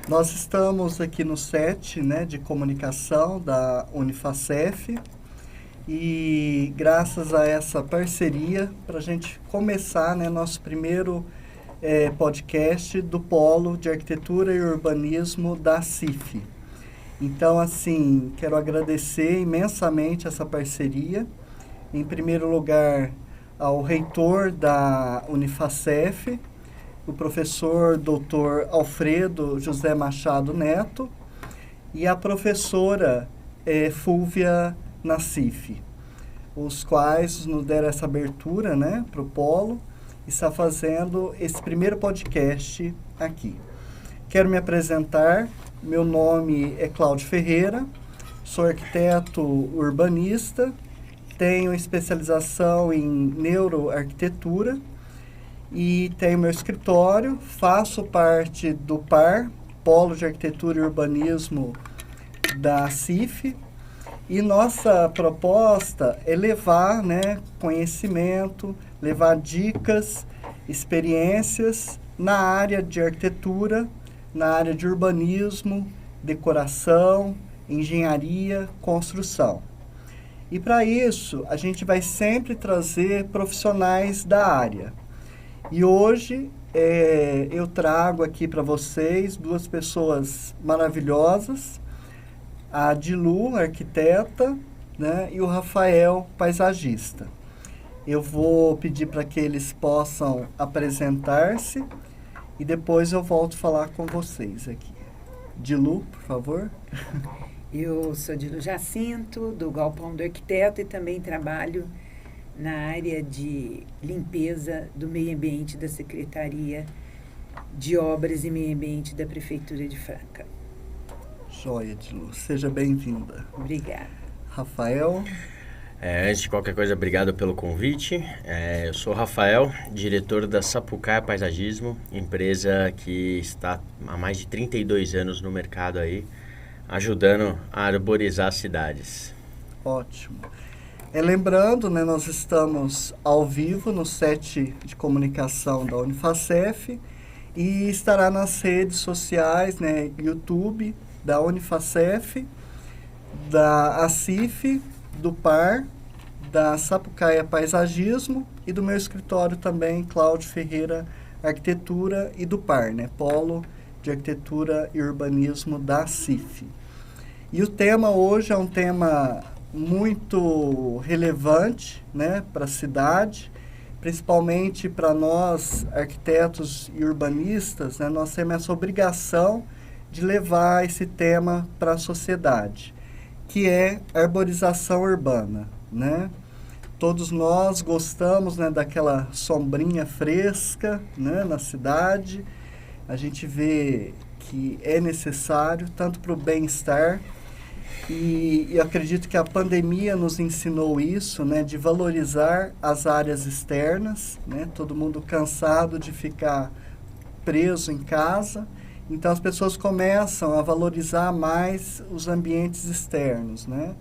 Nós estamos aqui no set, né, de comunicação da Unifacef e graças a essa parceria, para a gente começar, né, nosso primeiro podcast do Polo de Arquitetura e Urbanismo da CIF. Então, assim, quero agradecer imensamente essa parceria. Em primeiro lugar, ao reitor da Unifacef, o professor Dr. Alfredo José Machado Neto, e a professora Fúvia Nassif, os quais nos deram essa abertura, né, para o Polo, e está fazendo esse primeiro podcast aqui. Quero me apresentar, meu nome é Cláudio Ferreira, sou arquiteto urbanista, tenho especialização em neuroarquitetura e tenho meu escritório, faço parte do PAR, Polo de Arquitetura e Urbanismo da CIF, e nossa proposta é levar, né, conhecimento, levar dicas, experiências na área de arquitetura, na área de urbanismo, decoração, engenharia, construção. E para isso, a gente vai sempre trazer profissionais da área. E hoje eu trago aqui para vocês duas pessoas maravilhosas, a Dilu, arquiteta, né, e o Rafael, paisagista. Eu vou pedir para que eles possam apresentar-se e depois eu volto a falar com vocês aqui. Dilu, por favor. Eu sou Dilu Jacinto, do Galpão do Arquiteto, e também trabalho na área de limpeza do meio ambiente da Secretaria de Obras e Meio Ambiente da Prefeitura de Franca. Joia, Dilu. Seja bem-vinda. Obrigada. Rafael. Antes de qualquer coisa, obrigado pelo convite. Eu sou o Rafael, diretor da Sapucaia Paisagismo, empresa que está há mais de 32 anos no mercado aí, ajudando a arborizar as cidades. Ótimo. Lembrando, né, nós estamos ao vivo no set de comunicação da Unifacef e estará nas redes sociais, né, YouTube da Unifacef, da ACIF, do PAR, da Sapucaia Paisagismo e do meu escritório também, Cláudio Ferreira Arquitetura, e do PAR, né, Polo de Arquitetura e Urbanismo da CIF. E o tema hoje é um tema muito relevante, né, para a cidade, principalmente para nós arquitetos e urbanistas, né, nós temos essa obrigação de levar esse tema para a sociedade, que é arborização urbana, né? Todos nós gostamos, né, daquela sombrinha fresca, né, na cidade. A gente vê que é necessário tanto para o bem-estar. E eu acredito que a pandemia nos ensinou isso, né, de valorizar as áreas externas, né, todo mundo cansado de ficar preso em casa, então as pessoas começam a valorizar mais os ambientes externos, né,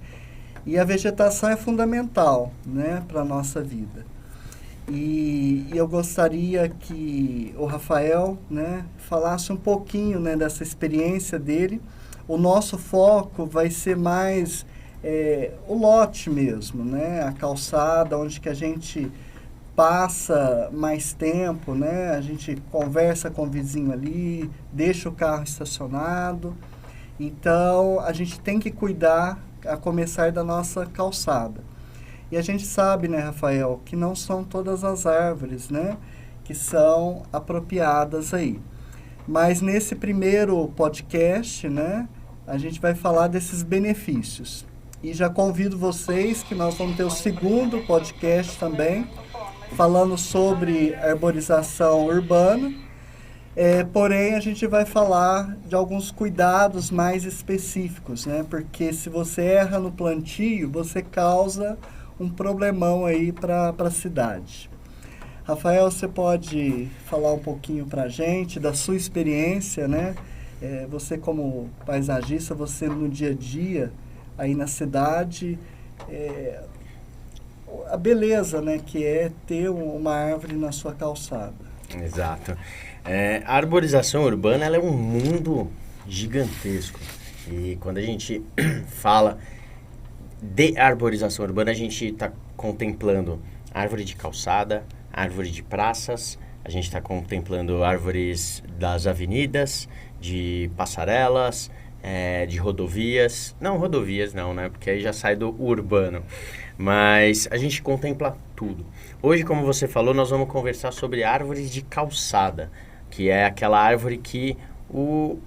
e a vegetação é fundamental, né, para a nossa vida. E eu gostaria que o Rafael, né, falasse um pouquinho, né, dessa experiência dele. O nosso foco vai ser mais o lote mesmo, né? A calçada, onde que a gente passa mais tempo, né? A gente conversa com o vizinho ali, deixa o carro estacionado. Então, a gente tem que cuidar, a começar da nossa calçada. E a gente sabe, né, Rafael, que não são todas as árvores, né, que são apropriadas aí. Mas nesse primeiro podcast, né, a gente vai falar desses benefícios. E já convido vocês que nós vamos ter o segundo podcast também, falando sobre arborização urbana. Porém, a gente vai falar de alguns cuidados mais específicos, né? Porque se você erra no plantio, você causa um problemão aí para a cidade. Rafael, você pode falar um pouquinho para a gente da sua experiência, né? Você como paisagista, você no dia a dia aí na cidade, a beleza, né, que é ter uma árvore na sua calçada. Exato. A arborização urbana ela é um mundo gigantesco. E quando a gente fala de arborização urbana, a gente está contemplando árvore de calçada, árvore de praças, a gente está contemplando árvores das avenidas, de passarelas, de rodovias. Não, rodovias não, né? Porque aí já sai do urbano. Mas a gente contempla tudo. Hoje, como você falou, nós vamos conversar sobre árvores de calçada, que é aquela árvore que o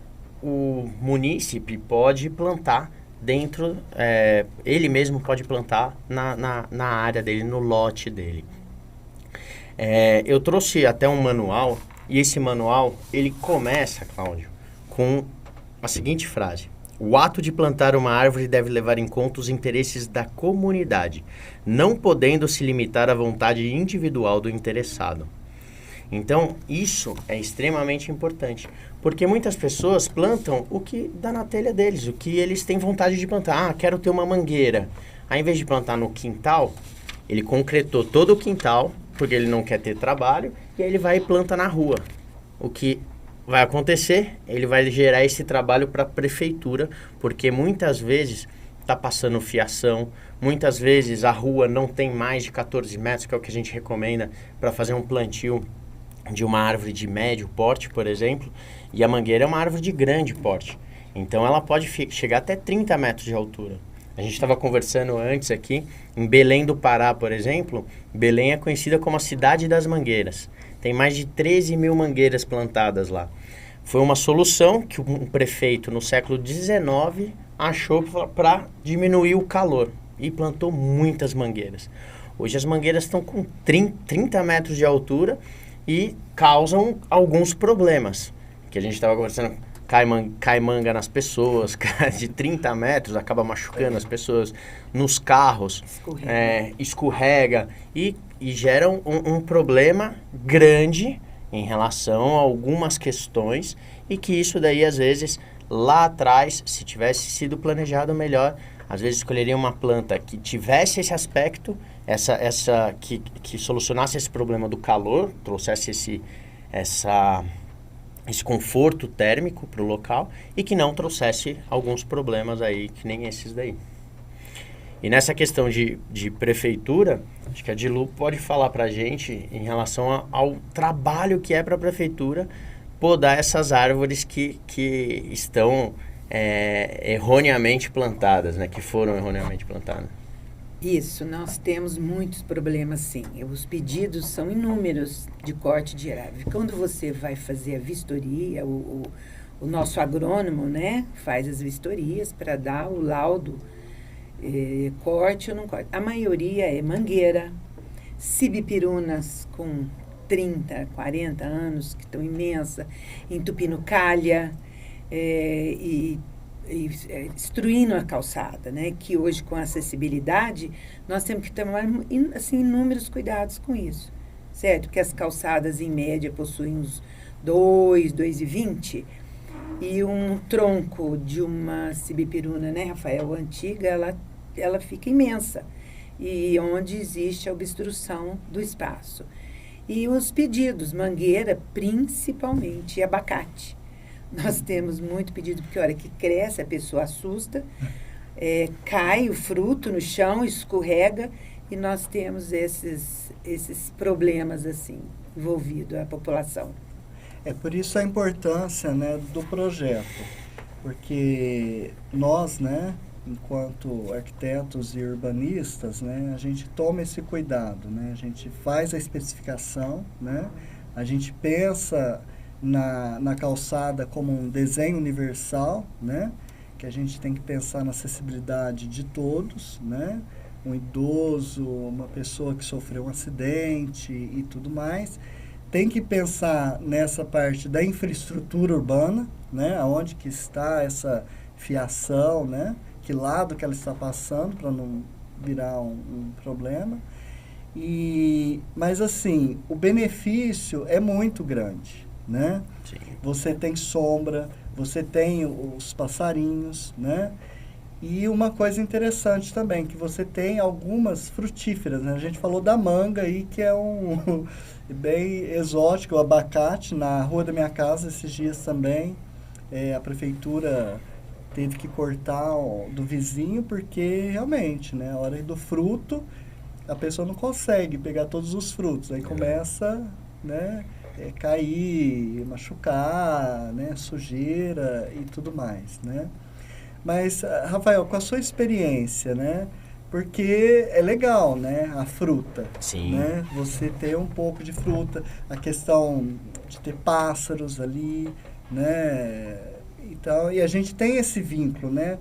munícipe pode plantar dentro, ele mesmo pode plantar na área dele, no lote dele. Eu trouxe até um manual, e esse manual, ele começa, Cláudio, com a seguinte frase: o ato de plantar uma árvore deve levar em conta os interesses da comunidade, não podendo se limitar à vontade individual do interessado. Então, isso é extremamente importante, porque muitas pessoas plantam o que dá na telha deles, o que eles têm vontade de plantar. Quero ter uma mangueira. Aí, em vez de plantar no quintal, ele concretou todo o quintal, porque ele não quer ter trabalho, e aí ele vai e planta na rua. O que vai acontecer? Ele vai gerar esse trabalho para a prefeitura, porque muitas vezes está passando fiação, muitas vezes a rua não tem mais de 14 metros, que é o que a gente recomenda para fazer um plantio de uma árvore de médio porte, por exemplo, e a mangueira é uma árvore de grande porte. Então, ela pode chegar até 30 metros de altura. A gente estava conversando antes aqui, em Belém do Pará, por exemplo, Belém é conhecida como a cidade das mangueiras. Tem mais de 13 mil mangueiras plantadas lá. Foi uma solução que um prefeito, no século XIX, achou para diminuir o calor e plantou muitas mangueiras. Hoje as mangueiras estão com 30 metros de altura e causam alguns problemas, que a gente estava conversando, cai manga nas pessoas, de 30 metros, acaba machucando as pessoas, nos carros, escorrega e gera um problema grande em relação a algumas questões, e que isso daí, às vezes, lá atrás, se tivesse sido planejado melhor, às vezes escolheria uma planta que tivesse esse aspecto, que solucionasse esse problema do calor, trouxesse esse conforto térmico para o local, e que não trouxesse alguns problemas aí, que nem esses daí. E nessa questão de prefeitura, acho que a Dilu pode falar para a gente em relação ao trabalho que é para a prefeitura podar essas árvores que estão erroneamente plantadas, né? Que foram erroneamente plantadas. Isso, nós temos muitos problemas, sim. Os pedidos são inúmeros de corte de árvore. Quando você vai fazer a vistoria, o nosso agrônomo, né, faz as vistorias para dar o laudo, corte ou não corte. A maioria é mangueira, cibipirunas com 30, 40 anos, que estão imensa, entupindo calha, destruindo a calçada, né? Que hoje, com a acessibilidade, nós temos que tomar assim, inúmeros cuidados com isso, certo? Porque as calçadas, em média, possuem uns 2,20, e um tronco de uma cibipiruna, né, Rafael, antiga, ela fica imensa, e onde existe a obstrução do espaço. E os pedidos, mangueira principalmente, e abacate. Nós temos muito pedido, porque a hora que cresce, a pessoa assusta, cai o fruto no chão, escorrega, e nós temos esses problemas assim, envolvidos a população. É por isso a importância, né, do projeto, porque nós, né, enquanto arquitetos e urbanistas, né, a gente toma esse cuidado, né, a gente faz a especificação, né, a gente pensa na calçada como um desenho universal, né, que a gente tem que pensar na acessibilidade de todos, né, um idoso, uma pessoa que sofreu um acidente e tudo mais. Tem que pensar nessa parte da infraestrutura urbana, né, aonde que está essa fiação, né, que lado que ela está passando para não virar um problema. Mas assim, o benefício é muito grande, né? Sim. Você tem sombra, você tem os passarinhos, né? E uma coisa interessante também, que você tem algumas frutíferas, né? A gente falou da manga aí, que é um bem exótico, o abacate, na rua da minha casa esses dias também. A prefeitura teve que cortar do vizinho, porque realmente, né? A hora do fruto, a pessoa não consegue pegar todos os frutos. Aí começa, né? Cair, machucar, né? Sujeira e tudo mais, né? Mas, Rafael, com a sua experiência, né? Porque é legal, né? A fruta. Sim. Né? Você ter um pouco de fruta, a questão de ter pássaros ali, né? Então, e a gente tem esse vínculo, né?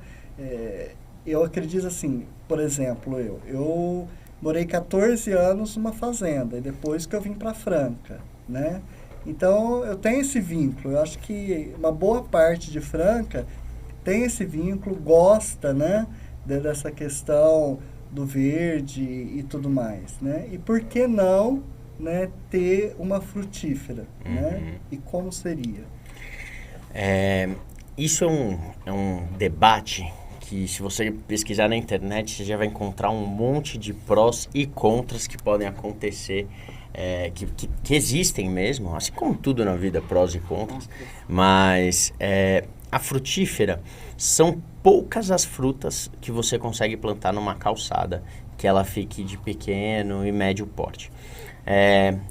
Eu acredito assim, por exemplo, eu morei 14 anos numa fazenda, e depois que eu vim para Franca, né? Então, eu tenho esse vínculo. Eu acho que uma boa parte de Franca tem esse vínculo, gosta, né, dessa questão do verde e tudo mais, né? E por que não, né, ter uma frutífera, né? E como seria? Isso é um debate que, se você pesquisar na internet, você já vai encontrar um monte de prós e contras que podem acontecer, que existem mesmo, assim como tudo na vida, prós e contras, mas a frutífera, são poucas as frutas que você consegue plantar numa calçada que ela fique de pequeno e médio porte.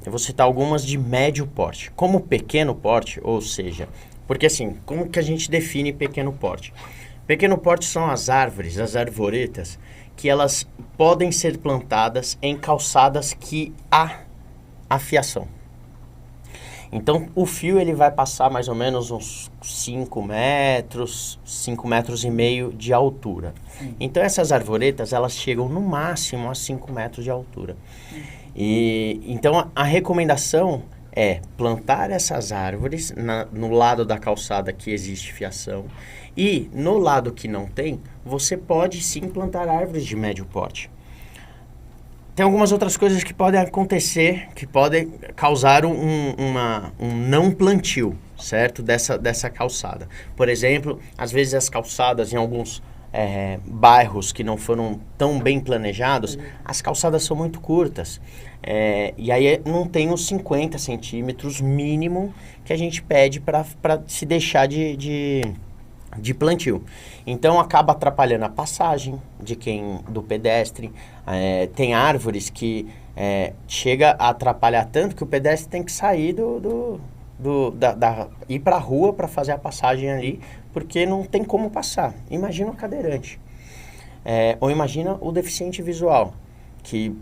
Eu vou citar algumas de médio porte. Como pequeno porte, ou seja, porque assim, como que a gente define pequeno porte? Pequeno porte são as árvores, as arvoretas, que elas podem ser plantadas em calçadas que há afiação. Então, o fio ele vai passar mais ou menos uns 5 metros, 5 metros e meio de altura. Então, essas arvoretas, elas chegam no máximo a 5 metros de altura. Então, a recomendação é plantar essas árvores no lado da calçada que existe fiação. E, no lado que não tem, você pode sim plantar árvores de médio porte. Tem algumas outras coisas que podem acontecer, que podem causar um não plantio, certo? Dessa calçada. Por exemplo, às vezes as calçadas em alguns bairros que não foram tão bem planejados, as calçadas são muito curtas. E aí não tem os 50 centímetros mínimo que a gente pede para se deixar de plantio. Então acaba atrapalhando a passagem do pedestre. Tem árvores que chega a atrapalhar tanto que o pedestre tem que sair ir para a rua para fazer a passagem ali, porque não tem como passar. Imagina o cadeirante. Ou imagina o deficiente visual, que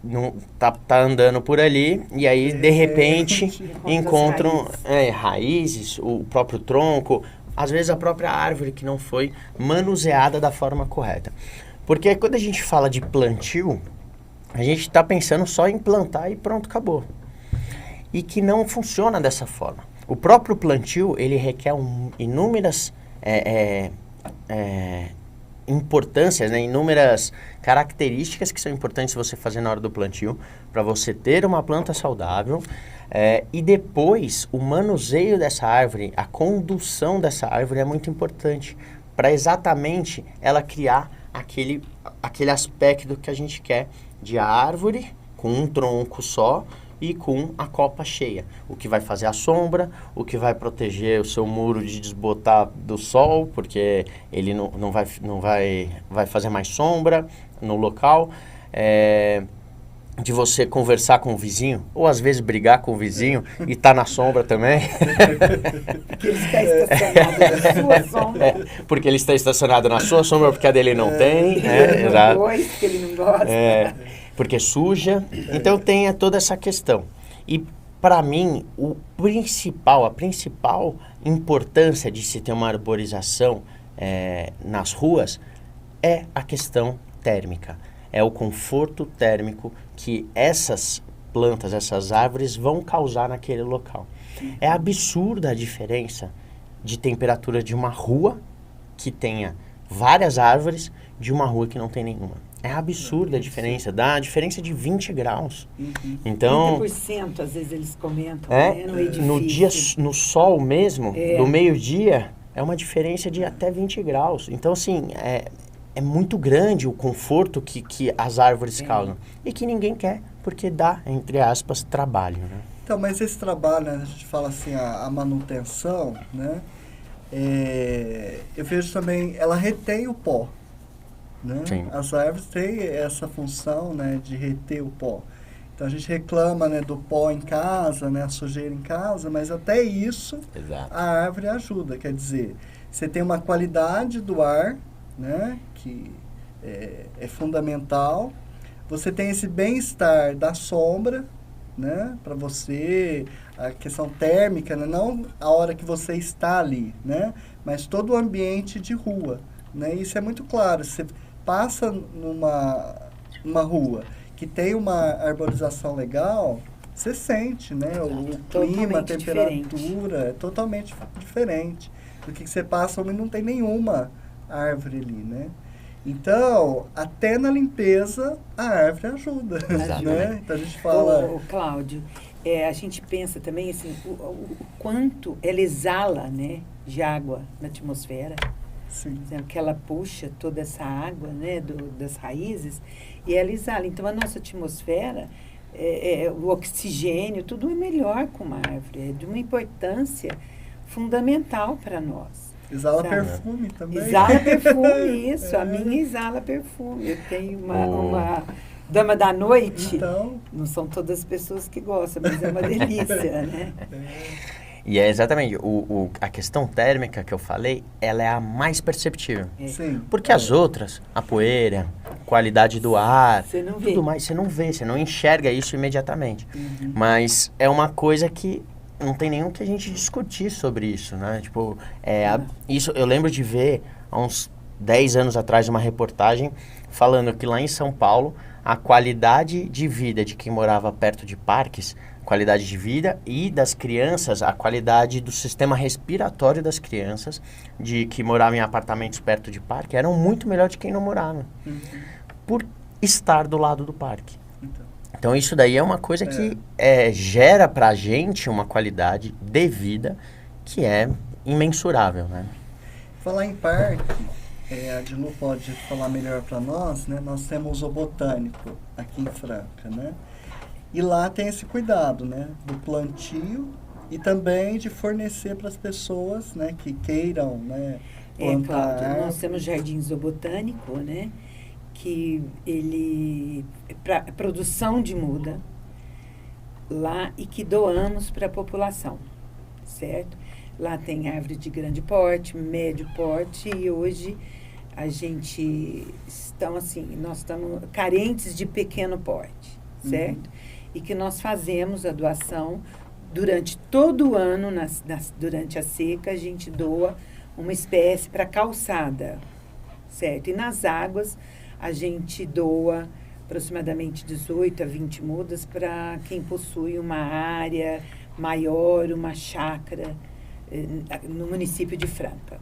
não tá andando por ali e aí de repente encontram raízes, o próprio tronco, às vezes a própria árvore que não foi manuseada da forma correta. Porque quando a gente fala de plantio, a gente está pensando só em plantar e pronto, acabou. E que não funciona dessa forma. O próprio plantio, ele requer inúmeras importâncias, né? Inúmeras características que são importantes você fazer na hora do plantio, para você ter uma planta saudável. E depois, o manuseio dessa árvore, a condução dessa árvore é muito importante, para exatamente ela criar aquele aspecto que a gente quer de árvore com um tronco só e com a copa cheia. O que vai fazer a sombra, o que vai proteger o seu muro de desbotar do sol, porque ele não vai fazer mais sombra no local. De você conversar com o vizinho, ou às vezes brigar com o vizinho e tá na sombra também. Porque ele está estacionado na sua sombra. Porque ele está estacionado na sua sombra, porque a dele não tem. Porque ele não gosta. Porque suja. Então tem toda essa questão. E para mim, a principal importância de se ter uma arborização nas ruas é a questão térmica. É o conforto térmico que essas plantas, essas árvores vão causar naquele local. É absurda a diferença de temperatura de uma rua que tenha várias árvores de uma rua que não tem nenhuma. É absurda a diferença, dá a diferença de 20 graus. Então, 30% às vezes eles comentam, né, no edifício. No sol mesmo, no meio-dia, é uma diferença de até 20 graus. Então, assim, é muito grande o conforto que as árvores causam. E que ninguém quer, porque dá, entre aspas, trabalho, né? Então, mas esse trabalho, né, a gente fala assim, a manutenção, né? Eu vejo também, ela retém o pó, né? Sim. As árvores têm essa função, né, de reter o pó. Então a gente reclama, né, do pó em casa, né, a sujeira em casa, mas até isso Exato. a árvore ajuda. Quer dizer, você tem uma qualidade do ar, né, que é fundamental. Você tem esse bem-estar da sombra, né, para você, a questão térmica, né, não a hora que você está ali, né, mas todo o ambiente de rua, né, isso é muito claro. Você passa numa rua que tem uma arborização legal, você sente, né, o clima, a temperatura é totalmente diferente do que você passa onde não tem nenhuma árvore ali, né. Então, até na limpeza, a árvore ajuda, né? Então, a gente fala... Ô, Cláudio, a gente pensa também, assim, o quanto ela exala, né, de água na atmosfera. Sim. Que ela puxa toda essa água, né, das raízes, e ela exala. Então, a nossa atmosfera, o oxigênio, tudo é melhor com uma árvore. É de uma importância fundamental para nós. Exala perfume também. Exala perfume, isso. A minha exala perfume. Eu tenho uma dama da noite. Então... Não são todas as pessoas que gostam, mas é uma delícia, né? E é exatamente, a questão térmica que eu falei, ela é a mais perceptível. Sim. Porque as outras, a poeira, qualidade do ar, você não vê. tudo mais, você não vê, você não enxerga isso imediatamente. Uhum. Mas é uma coisa que não tem nenhum que a gente discutir sobre isso, né? Tipo, isso eu lembro de ver há uns 10 anos atrás uma reportagem falando que lá em São Paulo a qualidade de vida de quem morava perto de parques, qualidade de vida e das crianças, a qualidade do sistema respiratório das crianças de que moravam em apartamentos perto de parque eram muito melhor de quem não morava, por estar do lado do parque. Então, isso daí é uma coisa que gera pra gente uma qualidade de vida que é imensurável, né? Falar em parque, a Dilu pode falar melhor para nós, né? Nós temos o Botânico aqui em Franca, né? E lá tem esse cuidado, né? Do plantio e também de fornecer para as pessoas, né? Que queiram, né? Plantar. Cláudio, nós temos Jardim Zoobotânico, né? Que ele para produção de muda lá e que doamos para a população, certo? Lá tem árvore de grande porte, médio porte e hoje a gente nós estamos carentes de pequeno porte, certo? E que nós fazemos a doação durante todo o ano, durante a seca, a gente doa uma espécie para calçada, certo? E nas águas a gente doa aproximadamente 18 a 20 mudas para quem possui uma área maior, uma chácara no município de Franca.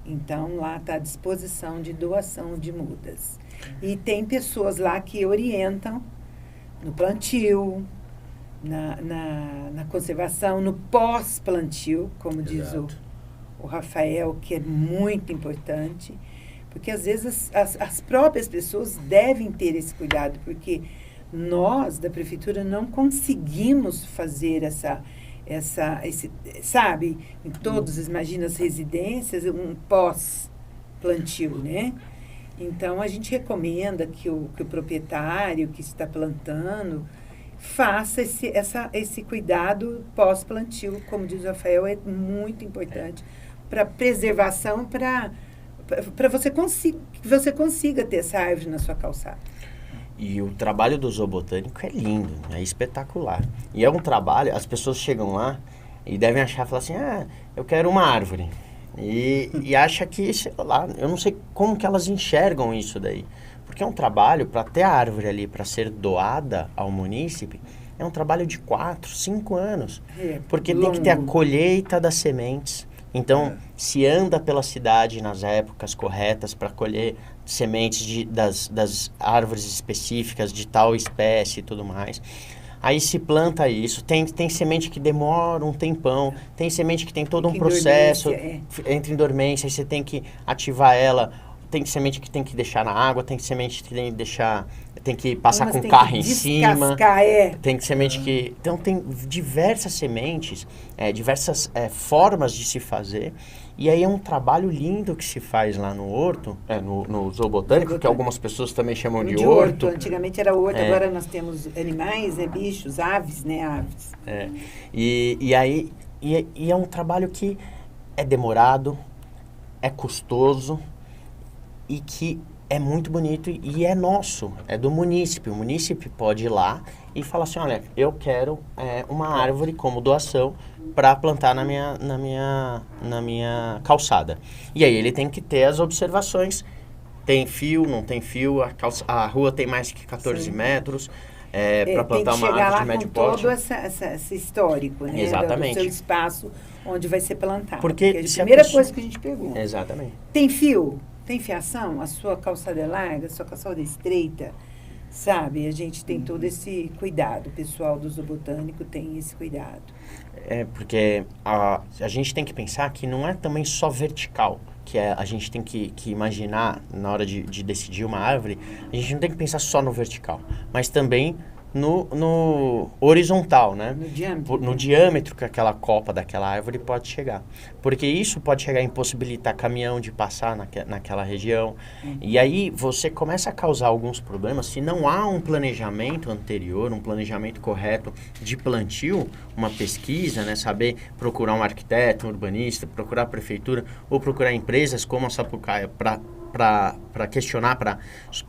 Então, lá está à disposição de doação de mudas. E tem pessoas lá que orientam no plantio, na conservação, no pós-plantio, como diz o Rafael, que é muito importante. Porque, às vezes, as próprias pessoas devem ter esse cuidado, porque nós, da prefeitura, não conseguimos fazer esse, sabe, em todos, imagina as residências, um pós-plantio, né? Então, a gente recomenda que o proprietário que está plantando faça esse cuidado pós-plantio, como diz o Rafael, é muito importante para preservação, para você consiga ter essa árvore na sua calçada. E o trabalho do zoobotânico é lindo, é espetacular. E é um trabalho, as pessoas chegam lá e devem achar, falar assim, eu quero uma árvore. E acha que, sei lá, eu não sei como que elas enxergam isso daí. Porque é um trabalho, para ter a árvore ali, para ser doada ao munícipe, é um trabalho de 4, 5 anos. Porque tem que ter a colheita das sementes. Então, se anda pela cidade nas épocas corretas para colher sementes das árvores específicas de tal espécie e tudo mais. Aí se planta isso. Tem semente que demora um tempão, tem semente que tem todo um Fica em processo, dormência, entra em dormência, aí você tem que ativar ela. Tem semente que tem que deixar na água, tem semente que tem que deixar, tem que passar Umas com tem carro que em cima. Tem semente que... Então tem diversas sementes, diversas formas de se fazer. E aí é um trabalho lindo que se faz lá no horto, no zoobotânico, que algumas pessoas também chamam de horto. Antigamente era horto, agora nós temos animais, bichos, aves, né? Aves. E aí é um trabalho que é demorado, é custoso e que é muito bonito e é nosso, é do munícipe. O munícipe pode ir lá e falar assim, olha, eu quero uma árvore como doação para plantar na minha calçada. E aí ele tem que ter as observações. Tem fio, não tem fio, a rua tem mais que 14 metros. Para plantar uma árvore de médio porte. Tem que chegar lá com todo esse histórico, né? Exatamente. Do seu espaço onde vai ser plantado. Porque é a primeira coisa que a gente pergunta. Exatamente. Tem fio? Tem fiação? A sua calçada é larga? A sua calçada é estreita? Sabe? A gente tem todo esse cuidado. O pessoal do zoobotânico tem esse cuidado. Porque a gente tem que pensar que não é também só vertical. A gente tem que imaginar, na hora de decidir uma árvore, a gente não tem que pensar só no vertical, mas também no horizontal, né? No diâmetro que aquela copa daquela árvore pode chegar. Porque isso pode chegar a impossibilitar caminhão de passar naquela região. E aí você começa a causar alguns problemas se não há um planejamento anterior, um planejamento correto de plantio, uma pesquisa, né? Saber procurar um arquiteto, um urbanista, procurar a prefeitura ou procurar empresas como a Sapucaia para questionar,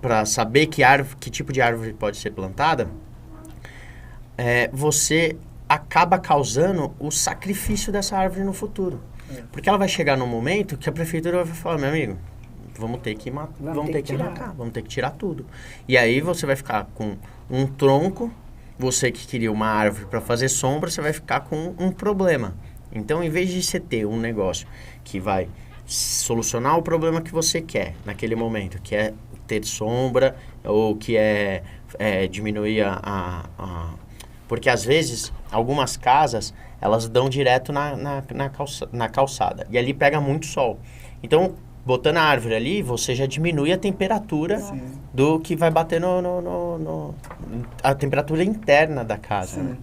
para saber que tipo de árvore pode ser plantada. Você acaba causando o sacrifício dessa árvore no futuro. Porque ela vai chegar num momento que a prefeitura vai falar, meu amigo, vamos ter que arrancar, vamos ter que tirar tudo. E aí você vai ficar com um tronco, você que queria uma árvore para fazer sombra, você vai ficar com um problema. Então, em vez de você ter um negócio que vai solucionar o problema que você quer naquele momento, que é ter sombra ou que é diminuir porque às vezes algumas casas elas dão direto na calçada e ali pega muito sol. Então, botando a árvore ali, você já diminui a temperatura do que vai bater a temperatura interna da casa. Né?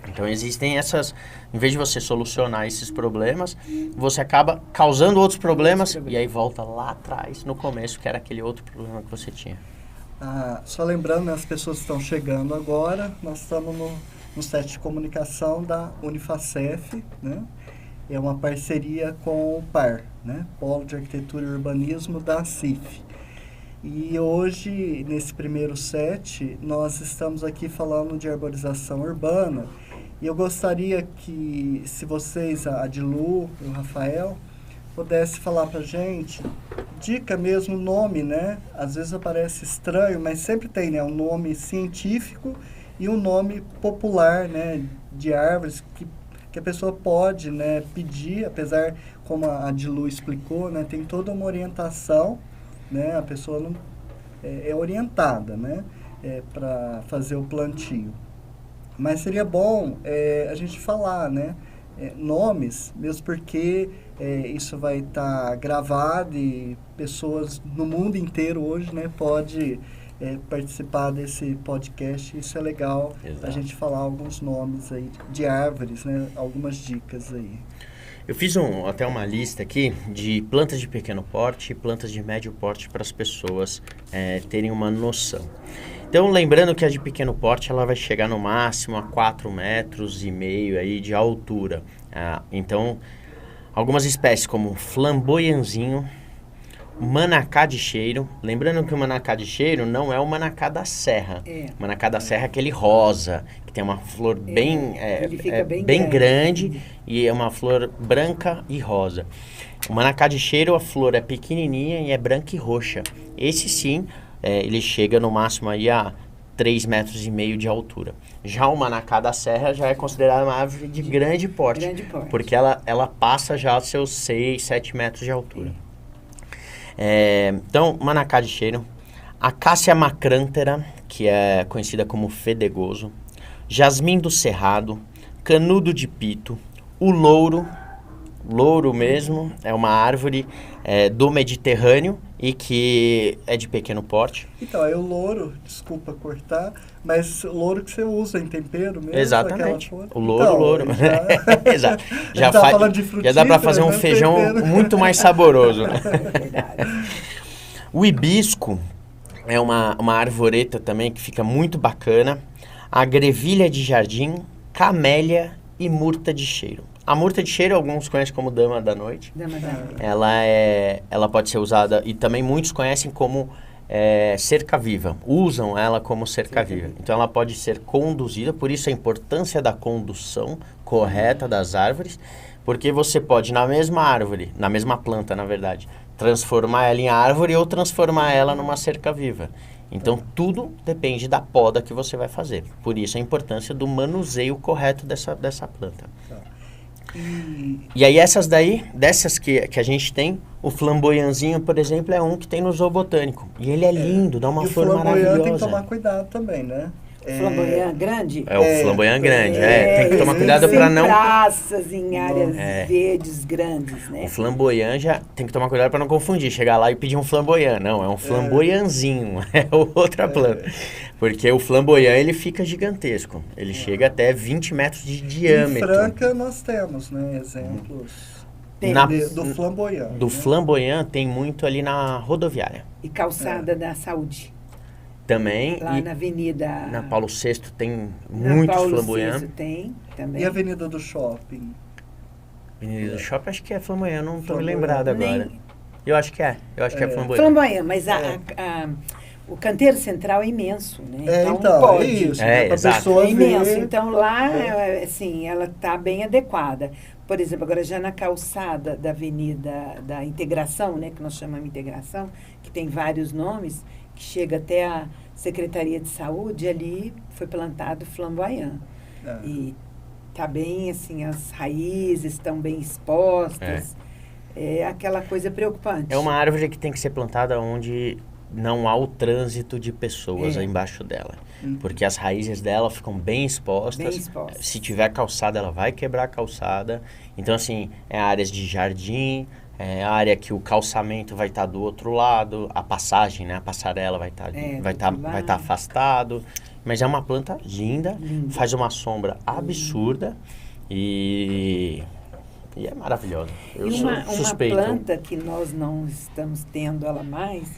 Então existem essas, em vez de você solucionar esses problemas, você acaba causando outros problemas e aí volta lá atrás, no começo, que era aquele outro problema que você tinha. Só lembrando, né, as pessoas que estão chegando agora, nós estamos no set de comunicação da Unifacef, né? É uma parceria com o PAR, né? Polo de Arquitetura e Urbanismo da CIF. E hoje, nesse primeiro set, nós estamos aqui falando de arborização urbana. E eu gostaria que, se vocês, a Adilu e o Rafael, pudesse falar pra gente, dica mesmo, nome, né? Às vezes aparece estranho, mas sempre tem, né? Um nome científico e um nome popular, né? De árvores que a pessoa pode, né? Pedir, apesar, como a Adilu explicou, né? Tem toda uma orientação, né? A pessoa não é orientada, né? Para fazer o plantio. Mas seria bom a gente falar, né? Nomes, mesmo porque isso vai estar gravado e pessoas no mundo inteiro hoje, né, pode participar desse podcast. Isso é legal. Exato. A gente falar alguns nomes aí de árvores, né, algumas dicas aí. Eu fiz até uma lista aqui de plantas de pequeno porte e plantas de médio porte para as pessoas terem uma noção. Então, lembrando que a de pequeno porte, ela vai chegar no máximo a 4,5 metros aí de altura. Então, algumas espécies como flamboyanzinho, manacá de cheiro. Lembrando que o manacá de cheiro não é o manacá da serra. O manacá da serra é aquele rosa, que tem uma flor bem grande e é uma flor branca e rosa. O manacá de cheiro, a flor é pequenininha e é branca e roxa. Esse sim... ele chega no máximo aí a 3,5 metros de altura. Já o manacá da serra já é considerado uma árvore de grande porte. Porque ela passa já aos seus 6, 7 metros de altura. Então, manacá de cheiro. Acácia macrantera, que é conhecida como fedegoso. jasmim do cerrado, canudo de pito, o louro mesmo, é uma árvore do Mediterrâneo e que é de pequeno porte. Então, aí o louro, desculpa cortar, mas o louro que você usa em tempero mesmo? Exatamente. O louro, então, louro. Já... Exato. Já dá para fazer um né? feijão Tempero. muito mais saboroso. Né? É verdade. O hibisco é uma arvoreta também que fica muito bacana. A grevilha de jardim, camélia e murta de cheiro. A murta de cheiro, alguns conhecem como dama da noite. Dama da noite. Ela pode ser usada, e também muitos conhecem como cerca-viva. Usam ela como cerca-viva. Então, ela pode ser conduzida, por isso a importância da condução correta das árvores, porque você pode, na mesma árvore, na mesma planta, na verdade, transformar ela em árvore ou transformar ela numa cerca-viva. Então, tudo depende da poda que você vai fazer. Por isso, a importância do manuseio correto dessa planta. E aí, dessas que a gente tem, o flamboyanzinho, por exemplo, é um que tem no zoobotânico. E ele é lindo, dá uma flor maravilhosa. O flamboyant tem que tomar cuidado também, né? Flamboyant grande? O flamboyant grande, tem que tomar cuidado para não... Em praças, em áreas verdes grandes, né? O flamboyant já tem que tomar cuidado para não confundir, chegar lá e pedir um flamboyant. Não, é um flamboyanzinho, é outra planta. Porque o flamboyant, ele fica gigantesco. Ele chega até 20 metros de diâmetro. Em Franca nós temos, né, exemplos do flamboyant. Do flamboyant tem muito ali na rodoviária. E calçada da saúde. Também. Lá na Avenida... Na Paulo VI tem muitos flamboyant. Na Paulo VI tem também. E a Avenida do Shopping? Avenida do Shopping acho que é flamboyant, não estou me lembrado agora. Eu acho que é flamboyant. Flamboyant, mas o canteiro central é imenso, né? Então pode. é isso. Exato. É imenso. Então lá, assim, ela está bem adequada. Por exemplo, agora já na calçada da Avenida da Integração, né, que nós chamamos de Integração, que tem vários nomes, que chega até a Secretaria de Saúde, ali foi plantado flamboyant. E está bem, assim, as raízes estão bem expostas. É aquela coisa preocupante. É uma árvore que tem que ser plantada onde não há o trânsito de pessoas embaixo dela. Porque as raízes dela ficam bem expostas. Se tiver calçada, ela vai quebrar a calçada. Então, assim, áreas de jardim, a área que o calçamento vai estar do outro lado, a passagem, né, a passarela vai estar afastado. Mas é uma planta linda, faz uma sombra absurda e é maravilhosa. Eu sou suspeito. Uma planta que nós não estamos tendo ela mais,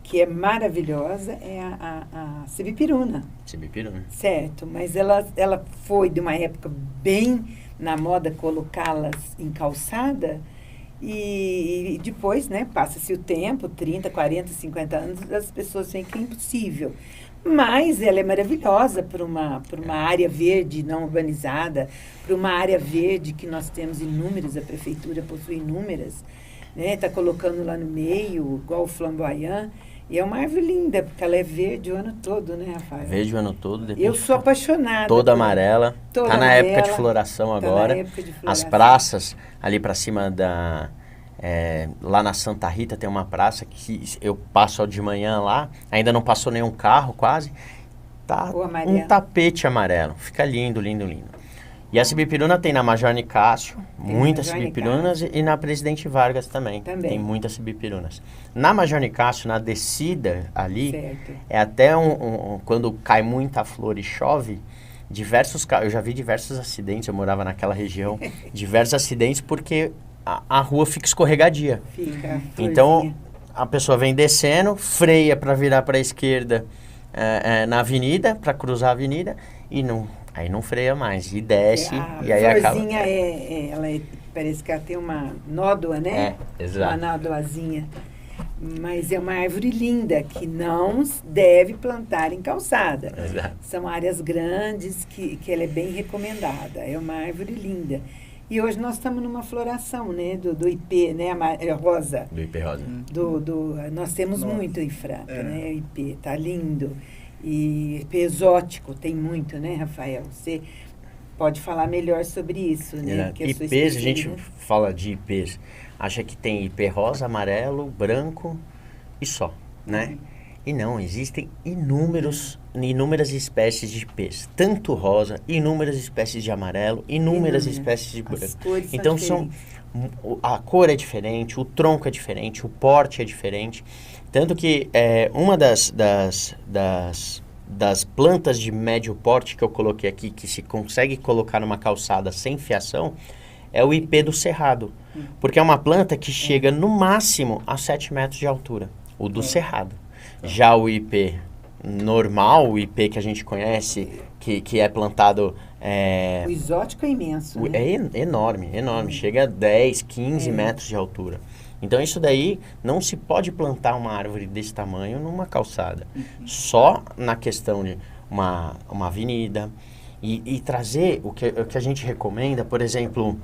que é maravilhosa, é a cibipiruna. Cibipiruna. Certo, mas ela foi de uma época bem na moda colocá-las em calçada e depois, né, passa-se o tempo, 30, 40, 50 anos, as pessoas veem que é impossível. Mas ela é maravilhosa para uma área verde não urbanizada, para uma área verde que nós temos inúmeras, a prefeitura possui inúmeras, né? Está colocando lá no meio, igual o flamboyant. E é uma árvore linda, porque ela é verde o ano todo, né, Rafael? Verde o ano todo. Eu sou apaixonada. Toda amarela. Está na época de floração agora. Na época de floração. As praças, ali para cima lá na Santa Rita tem uma praça que eu passo de manhã lá, ainda não passou nenhum carro quase, tá um tapete amarelo, fica lindo, lindo, lindo. E a cibipiruna tem na Major Nicásio, muitas cibipirunas, e na Presidente Vargas também, tem muitas cibipirunas. Na Major Nicásio, na descida ali, é até quando cai muita flor e chove, eu já vi diversos acidentes, eu morava naquela região, diversos acidentes porque a rua fica escorregadia. Então, a pessoa vem descendo, freia para virar para a esquerda na avenida, para cruzar a avenida, e aí não freia mais, e desce, e aí acaba... Parece que ela tem uma nódoa, né? Exato. Uma nódoazinha. Mas é uma árvore linda, que não deve plantar em calçada. Exato. São áreas grandes que ela é bem recomendada. É uma árvore linda. E hoje nós estamos numa floração, né, do IP, né, rosa. Do IP rosa. Nós temos muito em Franca, né, o IP, tá lindo. E IP exótico tem muito, né, Rafael? Você pode falar melhor sobre isso, né? IPs, a gente fala de IPs, acha que tem IP rosa, amarelo, branco e só, né? E não, existem inúmeras espécies de ipês, tanto rosa, inúmeras espécies de amarelo, inúmeras espécies de branco. Então a cor é diferente, o tronco é diferente, o porte é diferente. Tanto que uma das plantas de médio porte que eu coloquei aqui, que se consegue colocar numa calçada sem fiação, é o ipê do cerrado. Porque é uma planta que chega no máximo a 7 metros de altura, o do cerrado. Já o ipê normal, o ipê que a gente conhece, que é plantado... O exótico é imenso, né? É enorme. Chega a 10, 15 metros de altura. Então, isso daí, não se pode plantar uma árvore desse tamanho numa calçada. Só na questão de uma avenida. E trazer o que a gente recomenda, por exemplo,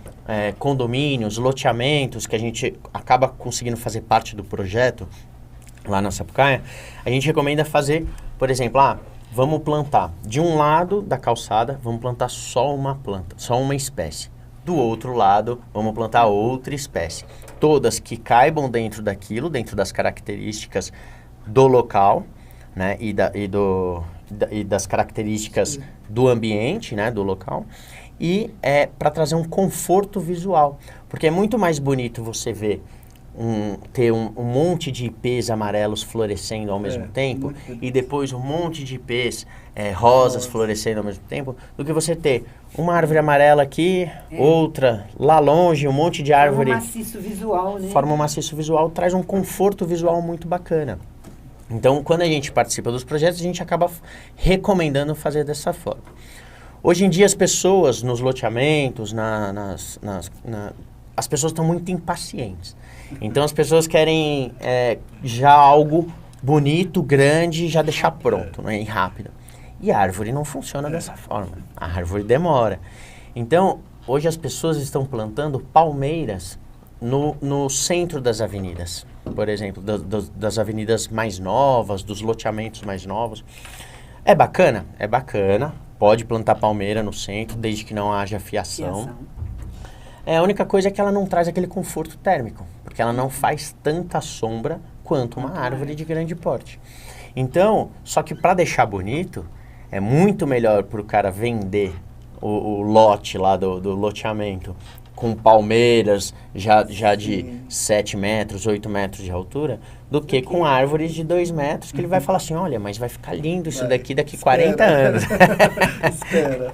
condomínios, loteamentos, que a gente acaba conseguindo fazer parte do projeto lá na Sapucaia, a gente recomenda fazer, por exemplo, vamos plantar de um lado da calçada, vamos plantar só uma planta, só uma espécie. Do outro lado, vamos plantar outra espécie. Todas que caibam dentro daquilo, dentro das características do local, né, e das características do ambiente, né, do local, e para trazer um conforto visual. Porque é muito mais bonito você ver ter um monte de ipês amarelos florescendo ao mesmo tempo e depois um monte de ipês rosas florescendo ao mesmo tempo, do que você ter uma árvore amarela aqui, outra lá longe, um monte de árvore. Forma um maciço visual, né? Forma um maciço visual, traz um conforto visual muito bacana. Então, quando a gente participa dos projetos, a gente acaba recomendando fazer dessa forma. Hoje em dia, as pessoas nos loteamentos, as pessoas estão muito impacientes. Então, as pessoas querem já algo bonito, grande, já deixar pronto, né, e rápido. E a árvore não funciona dessa forma. A árvore demora. Então, hoje as pessoas estão plantando palmeiras no centro das avenidas. Por exemplo, das avenidas mais novas, dos loteamentos mais novos. É bacana? É bacana. Pode plantar palmeira no centro, desde que não haja fiação. A única coisa é que ela não traz aquele conforto térmico, porque ela não faz tanta sombra quanto uma árvore de grande porte. Então, só que para deixar bonito, é muito melhor para o cara vender o lote lá do loteamento com palmeiras já de 7 metros, 8 metros de altura, do que com árvores de 2 metros, que ele vai falar assim, olha, mas vai ficar lindo isso daqui 40 anos. Espera.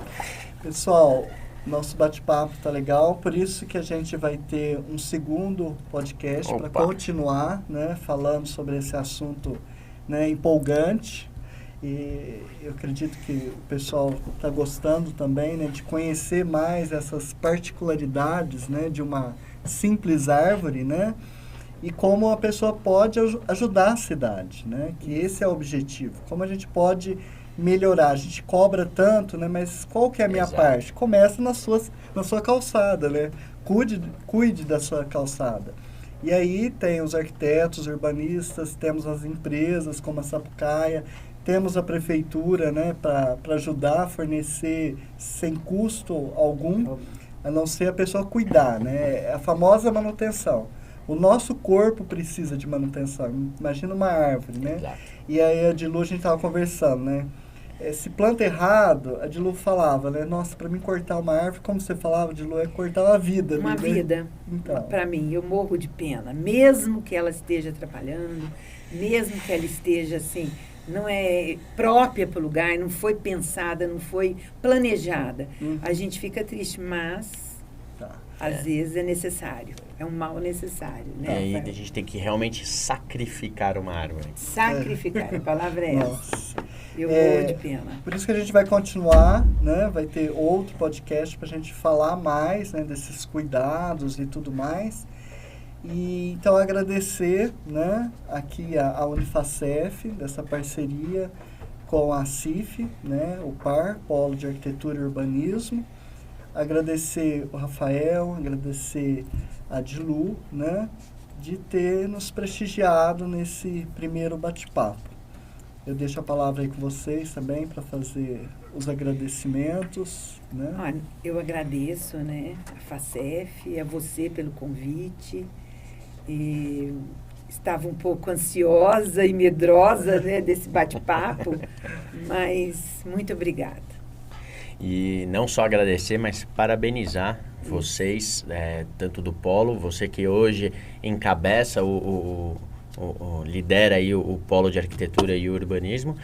Pessoal, nosso bate-papo tá legal, por isso que a gente vai ter um segundo podcast para continuar, né, falando sobre esse assunto, né, empolgante. E eu acredito que o pessoal está gostando também, né, de conhecer mais essas particularidades, né, de uma simples árvore, né, e como a pessoa pode ajudar a cidade, né, que esse é o objetivo. Como a gente pode melhorar, a gente cobra tanto, né, mas qual que é a minha parte? Começa na sua calçada, né, cuide da sua calçada. E aí tem os arquitetos, urbanistas, temos as empresas como a Sapucaia, temos a prefeitura, né, para ajudar a fornecer sem custo algum, a não ser a pessoa cuidar, né, a famosa manutenção. O nosso corpo precisa de manutenção, imagina uma árvore, né? Exato. E aí a Dilu, a gente estava conversando, né? Se planta errado, a Dilu falava, né? Nossa, para mim cortar uma árvore, como você falava, Dilu, é cortar uma vida. Uma vida. Então. Para mim, eu morro de pena, mesmo que ela esteja atrapalhando, mesmo que ela esteja assim, não é própria para o lugar, não foi pensada, não foi planejada. A gente fica triste, mas às vezes é necessário. É um mal necessário, né? E aí a gente tem que realmente sacrificar uma árvore. Sacrificar, a palavra é essa. Eu morro de pena. Por isso que a gente vai continuar, né? Vai ter outro podcast para a gente falar mais, né, desses cuidados e tudo mais. E então agradecer, né, aqui a Unifacef, dessa parceria com a CIF, né, o PAR, Polo de Arquitetura e Urbanismo. Agradecer o Rafael, agradecer a Dilu, né, de ter nos prestigiado nesse primeiro bate-papo. Eu deixo a palavra aí com vocês também para fazer os agradecimentos, né? Eu agradeço, né, a Facef, a você pelo convite. E estava um pouco ansiosa e medrosa, né, desse bate-papo, mas muito obrigada. E não só agradecer, mas parabenizar vocês, tanto do Polo, você que hoje encabeça, lidera aí o Polo de Arquitetura e Urbanismo,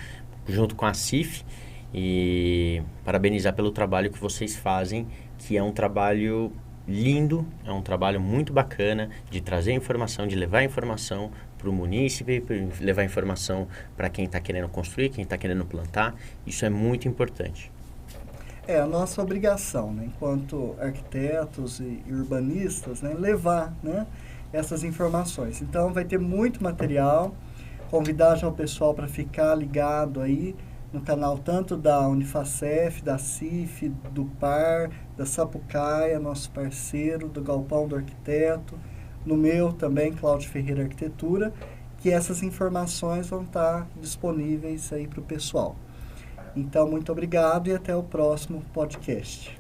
junto com a CIF, e parabenizar pelo trabalho que vocês fazem, que é um trabalho lindo, é um trabalho muito bacana de trazer informação, de levar informação para o munícipe, levar informação para quem está querendo construir, quem está querendo plantar. Isso é muito importante. É a nossa obrigação, né, enquanto arquitetos e urbanistas, né, levar, né, essas informações. Então vai ter muito material, convidar já o pessoal para ficar ligado aí no canal tanto da Unifacef, da CIF, do PAR, da Sapucaia, nosso parceiro, do Galpão do Arquiteto, no meu também, Cláudio Ferreira Arquitetura, que essas informações vão estar disponíveis aí para o pessoal. Então, muito obrigado e até o próximo podcast.